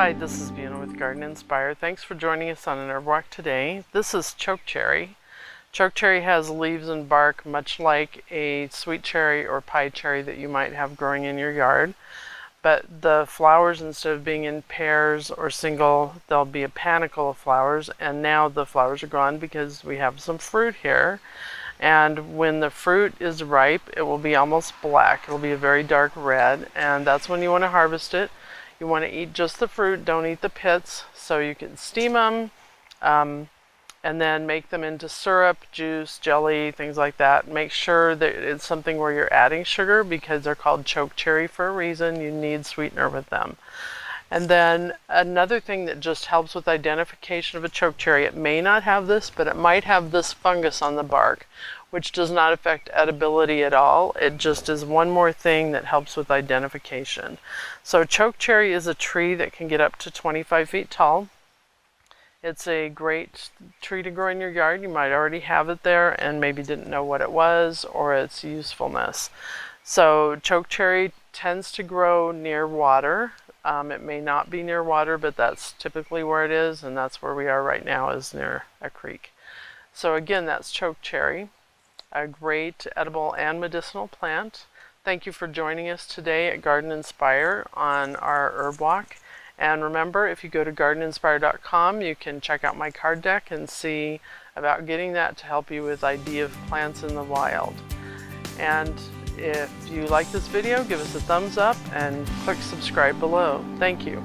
Hi, this is Fiona with Garden Inspire. Thanks for joining us on an herb walk today. This is chokecherry. Chokecherry has leaves and bark much like a sweet cherry or pie cherry that you might have growing in your yard. But the flowers, instead of being in pairs or single, there'll be a panicle of flowers, and now the flowers are gone because we have some fruit here. And when the fruit is ripe, it will be almost black. It'll be a very dark red, and that's when you want to harvest it. You want to eat just the fruit, don't eat the pits, so you can steam them and then make them into syrup, juice, jelly, things like that. Make sure that it's something where you're adding sugar because they're called chokecherry for a reason. You need sweetener with them. And then another thing that just helps with identification of a chokecherry, it may not have this, but it might have this fungus on the bark, which does not affect edibility at all. It just is one more thing that helps with identification. So chokecherry is a tree that can get up to 25 feet tall. It's a great tree to grow in your yard. You might already have it there and maybe didn't know what it was or its usefulness. So chokecherry tends to grow near water. It may not be near water, but that's typically where it is, and that's where we are right now, is near a creek. So again, that's chokecherry, a great edible and medicinal plant. Thank you for joining us today at Garden Inspire on our herb walk. And remember, if you go to gardeninspire.com, you can check out my card deck and see about getting that to help you with idea of plants in the wild. And if you like this video, give us a thumbs up and click subscribe below. Thank you.